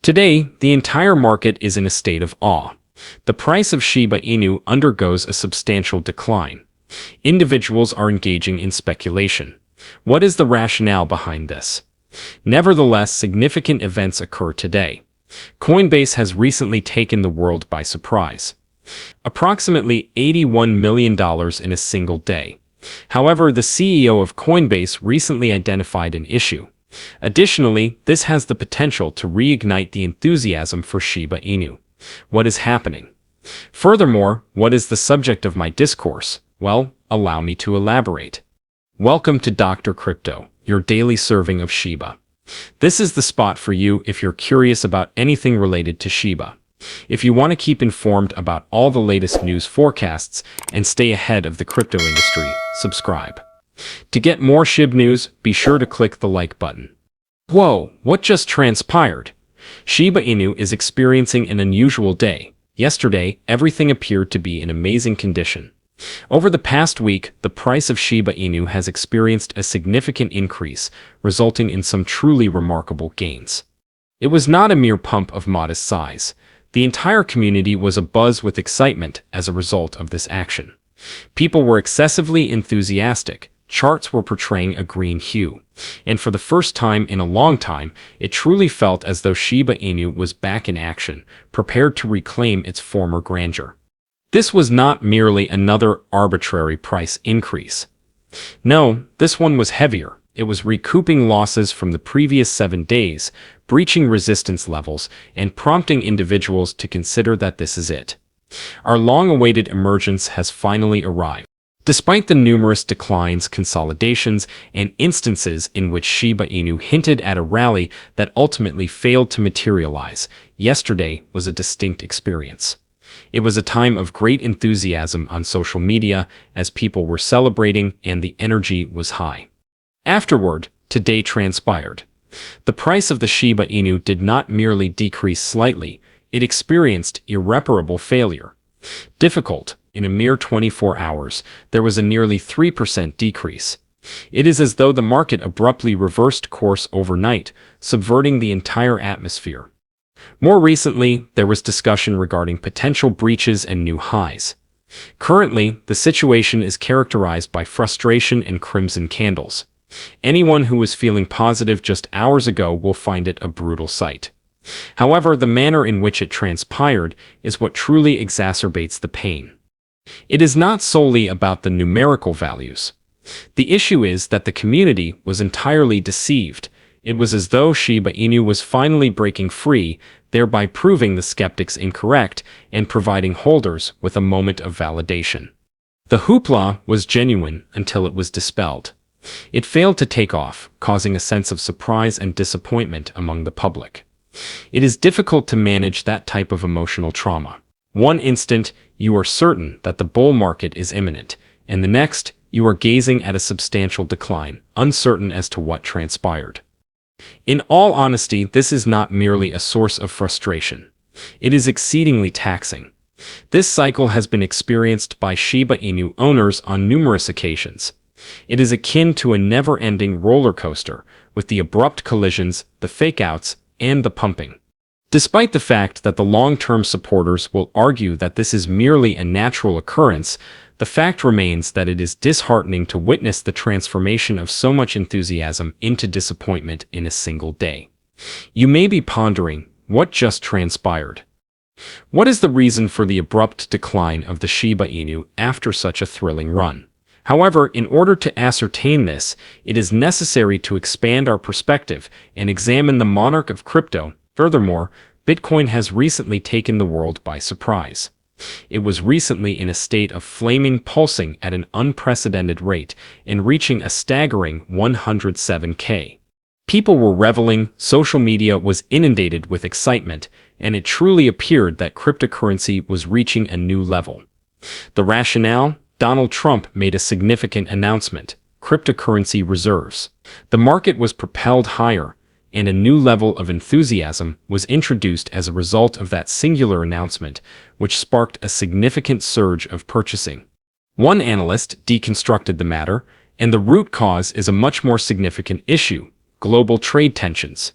Today, the entire market is in a state of awe. The price of Shiba Inu undergoes a substantial decline. Individuals are engaging in speculation. What is the rationale behind this? Nevertheless, significant events occur today. Coinbase has recently taken the world by surprise. Approximately $81 million in a single day. However, the CEO of Coinbase recently identified an issue. Additionally, this has the potential to reignite the enthusiasm for Shiba Inu. What is happening? Furthermore, what is the subject of my discourse? Well, allow me to elaborate. Welcome to Dr. Crypto, your daily serving of Shiba. This is the spot for you if you're curious about anything related to Shiba. If you want to keep informed about all the latest news forecasts and stay ahead of the crypto industry, subscribe. To get more Shib news, be sure to click the like button. Whoa, what just transpired? Shiba Inu is experiencing an unusual day. Yesterday, everything appeared to be in amazing condition. Over the past week, the price of Shiba Inu has experienced a significant increase, resulting in some truly remarkable gains. It was not a mere pump of modest size. The entire community was abuzz with excitement as a result of this action. People were excessively enthusiastic. Charts were portraying a green hue, and for the first time in a long time, it truly felt as though Shiba Inu was back in action, prepared to reclaim its former grandeur. This was not merely another arbitrary price increase. No, this one was heavier. It was recouping losses from the previous 7 days, breaching resistance levels, and prompting individuals to consider that this is it. Our long-awaited emergence has finally arrived. Despite the numerous declines, consolidations, and instances in which Shiba Inu hinted at a rally that ultimately failed to materialize, yesterday was a distinct experience. It was a time of great enthusiasm on social media as people were celebrating and the energy was high. Afterward, today transpired. The price of the Shiba Inu did not merely decrease slightly, it experienced irreparable failure. Difficult. In a mere 24 hours, there was a nearly 3% decrease. It is as though the market abruptly reversed course overnight, subverting the entire atmosphere. More recently, there was discussion regarding potential breaches and new highs. Currently, the situation is characterized by frustration and crimson candles. Anyone who was feeling positive just hours ago will find it a brutal sight. However, the manner in which it transpired is what truly exacerbates the pain. It is not solely about the numerical values. The issue is that the community was entirely deceived. It was as though Shiba Inu was finally breaking free, thereby proving the skeptics incorrect and providing holders with a moment of validation. The hoopla was genuine until it was dispelled. It failed to take off, causing a sense of surprise and disappointment among the public. It is difficult to manage that type of emotional trauma. One instant, you are certain that the bull market is imminent, and the next, you are gazing at a substantial decline, uncertain as to what transpired. In all honesty, this is not merely a source of frustration. It is exceedingly taxing. This cycle has been experienced by Shiba Inu owners on numerous occasions. It is akin to a never-ending roller coaster, with the abrupt collisions, the fake-outs, and the pumping. Despite the fact that the long-term supporters will argue that this is merely a natural occurrence, the fact remains that it is disheartening to witness the transformation of so much enthusiasm into disappointment in a single day. You may be pondering, what just transpired? What is the reason for the abrupt decline of the Shiba Inu after such a thrilling run? However, in order to ascertain this, it is necessary to expand our perspective and examine the monarch of crypto. Furthermore, Bitcoin has recently taken the world by surprise. It was recently in a state of flaming pulsing at an unprecedented rate and reaching a staggering 107K. People were reveling, social media was inundated with excitement, and it truly appeared that cryptocurrency was reaching a new level. The rationale? Donald Trump made a significant announcement: cryptocurrency reserves. The market was propelled higher, and a new level of enthusiasm was introduced as a result of that singular announcement, which sparked a significant surge of purchasing. One analyst deconstructed the matter, and the root cause is a much more significant issue: global trade tensions.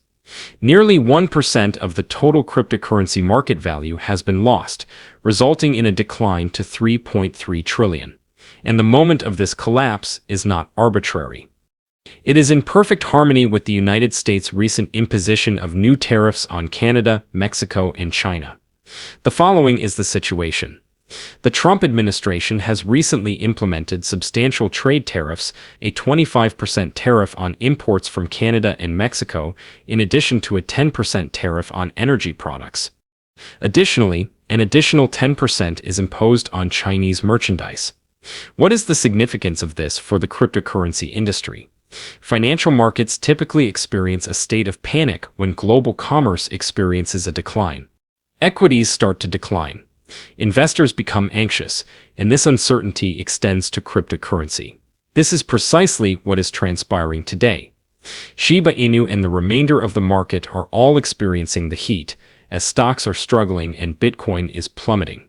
Nearly 1% of the total cryptocurrency market value has been lost, resulting in a decline to 3.3 trillion. And the moment of this collapse is not arbitrary. It is in perfect harmony with the United States' recent imposition of new tariffs on Canada, Mexico, and China. The following is the situation. The Trump administration has recently implemented substantial trade tariffs, a 25% tariff on imports from Canada and Mexico, in addition to a 10% tariff on energy products. Additionally, an additional 10% is imposed on Chinese merchandise. What is the significance of this for the cryptocurrency industry? Financial markets typically experience a state of panic when global commerce experiences a decline. Equities start to decline. Investors become anxious, and this uncertainty extends to cryptocurrency. This is precisely what is transpiring today. Shiba Inu and the remainder of the market are all experiencing the heat, as stocks are struggling and Bitcoin is plummeting.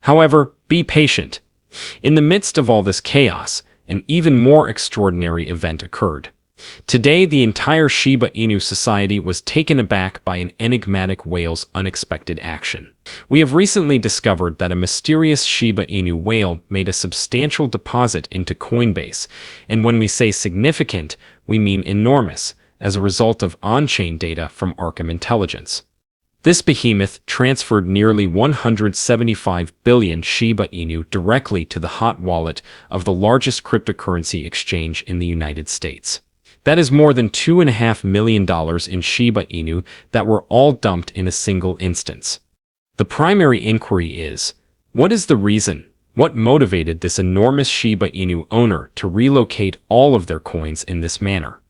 However, be patient. In the midst of all this chaos, an even more extraordinary event occurred. Today, the entire Shiba Inu society was taken aback by an enigmatic whale's unexpected action. We have recently discovered that a mysterious Shiba Inu whale made a substantial deposit into Coinbase, and when we say significant, we mean enormous, as a result of on-chain data from Arkham Intelligence. This behemoth transferred nearly 175 billion Shiba Inu directly to the hot wallet of the largest cryptocurrency exchange in the United States. That is more than $2.5 million in Shiba Inu that were all dumped in a single instance. The primary inquiry is, what is the reason? What motivated this enormous Shiba Inu owner to relocate all of their coins in this manner?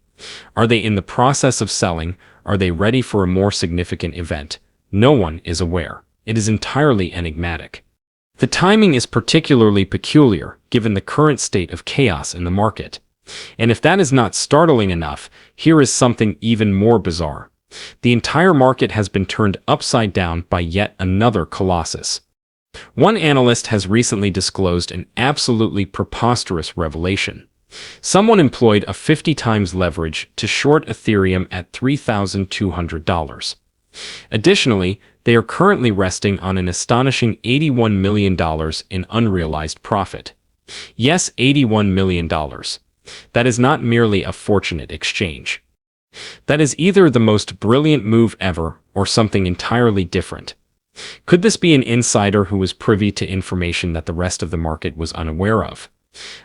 Are they in the process of selling? Are they ready for a more significant event? No one is aware. It is entirely enigmatic. The timing is particularly peculiar, given the current state of chaos in the market. And if that is not startling enough, here is something even more bizarre. The entire market has been turned upside down by yet another colossus. One analyst has recently disclosed an absolutely preposterous revelation. Someone employed a 50 times leverage to short Ethereum at $3,200. Additionally, they are currently resting on an astonishing $81 million in unrealized profit. Yes, $81 million. That is not merely a fortunate exchange. That is either the most brilliant move ever or something entirely different. Could this be an insider who was privy to information that the rest of the market was unaware of?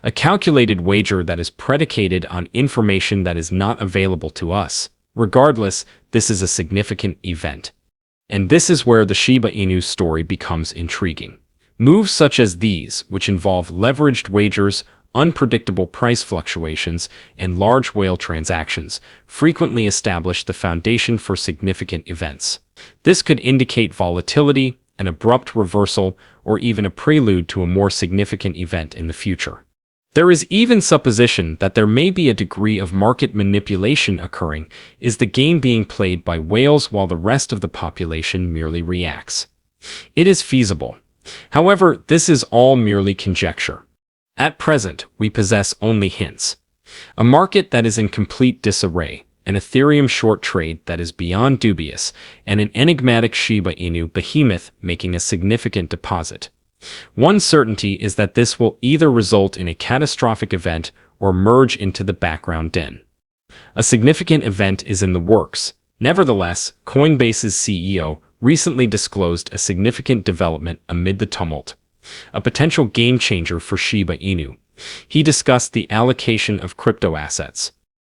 A calculated wager that is predicated on information that is not available to us. Regardless, this is a significant event. And this is where the Shiba Inu story becomes intriguing. Moves such as these, which involve leveraged wagers, unpredictable price fluctuations, and large whale transactions, frequently establish the foundation for significant events. This could indicate volatility, an abrupt reversal, or even a prelude to a more significant event in the future. There is even supposition that there may be a degree of market manipulation occurring. Is the game being played by whales while the rest of the population merely reacts? It is feasible. However, this is all merely conjecture. At present, we possess only hints. A market that is in complete disarray, an Ethereum short trade that is beyond dubious, and an enigmatic Shiba Inu behemoth making a significant deposit. One certainty is that this will either result in a catastrophic event or merge into the background din. A significant event is in the works. Nevertheless, Coinbase's CEO recently disclosed a significant development amid the tumult. A potential game changer for Shiba Inu. He discussed the allocation of crypto assets.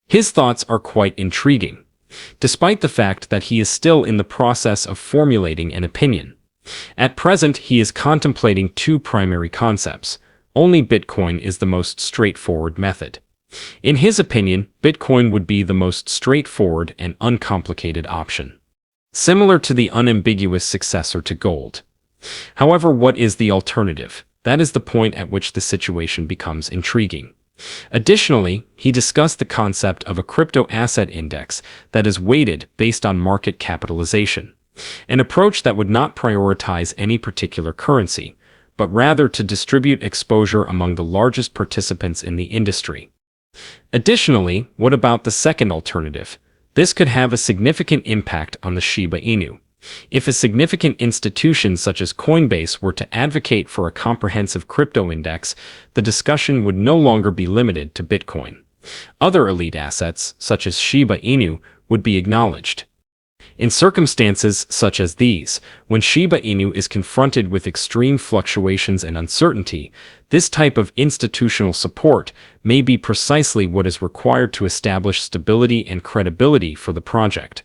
His thoughts are quite intriguing, despite the fact that he is still in the process of formulating an opinion. At present, he is contemplating two primary concepts. Only Bitcoin is the most straightforward method. In his opinion, Bitcoin would be the most straightforward and uncomplicated option, similar to the unambiguous successor to gold. However, what is the alternative? That is the point at which the situation becomes intriguing. Additionally, he discussed the concept of a crypto asset index that is weighted based on market capitalization, an approach that would not prioritize any particular currency, but rather to distribute exposure among the largest participants in the industry. Additionally, what about the second alternative? This could have a significant impact on the Shiba Inu. If a significant institution such as Coinbase were to advocate for a comprehensive crypto index, the discussion would no longer be limited to Bitcoin. Other elite assets, such as Shiba Inu, would be acknowledged. In circumstances such as these, when Shiba Inu is confronted with extreme fluctuations and uncertainty, this type of institutional support may be precisely what is required to establish stability and credibility for the project.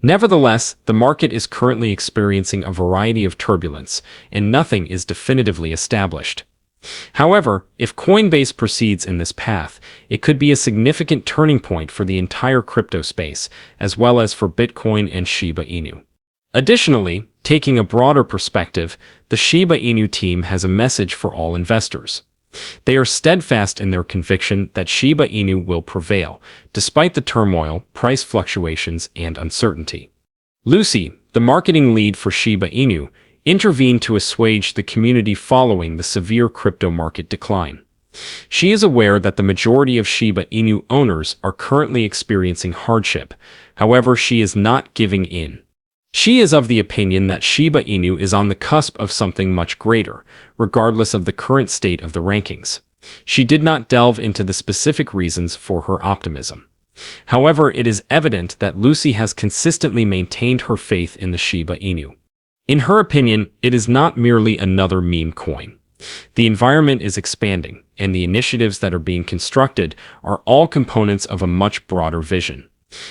Nevertheless, the market is currently experiencing a variety of turbulence, and nothing is definitively established. However, if Coinbase proceeds in this path, it could be a significant turning point for the entire crypto space, as well as for Bitcoin and Shiba Inu. Additionally, taking a broader perspective, the Shiba Inu team has a message for all investors. They are steadfast in their conviction that Shiba Inu will prevail, despite the turmoil, price fluctuations, and uncertainty. Lucy, the marketing lead for Shiba Inu, intervened to assuage the community following the severe crypto market decline. She is aware that the majority of Shiba Inu owners are currently experiencing hardship. However, she is not giving in. She is of the opinion that Shiba Inu is on the cusp of something much greater, regardless of the current state of the rankings. She did not delve into the specific reasons for her optimism. However, it is evident that Lucy has consistently maintained her faith in the Shiba Inu. In her opinion, it is not merely another meme coin. The environment is expanding, and the initiatives that are being constructed are all components of a much broader vision.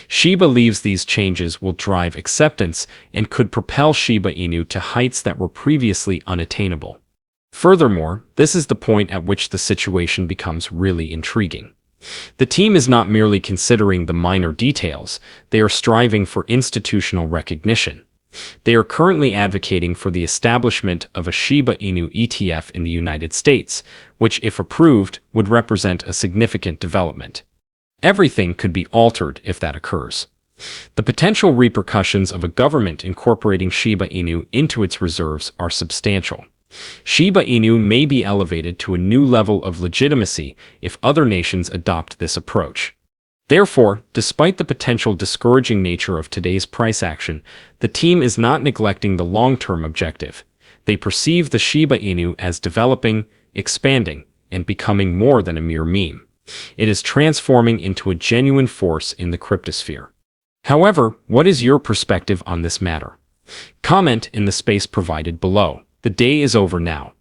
She believes these changes will drive acceptance and could propel Shiba Inu to heights that were previously unattainable. Furthermore, this is the point at which the situation becomes really intriguing. The team is not merely considering the minor details, they are striving for institutional recognition. They are currently advocating for the establishment of a Shiba Inu ETF in the United States, which, if approved, would represent a significant development. Everything could be altered if that occurs. The potential repercussions of a government incorporating Shiba Inu into its reserves are substantial. Shiba Inu may be elevated to a new level of legitimacy if other nations adopt this approach. Therefore, despite the potential discouraging nature of today's price action, the team is not neglecting the long-term objective. They perceive the Shiba Inu as developing, expanding, and becoming more than a mere meme. It is transforming into a genuine force in the cryptosphere. However, what is your perspective on this matter? Comment in the space provided below. The day is over now.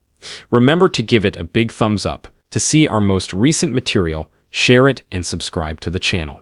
Remember to give it a big thumbs up. To see our most recent material, share it and subscribe to the channel.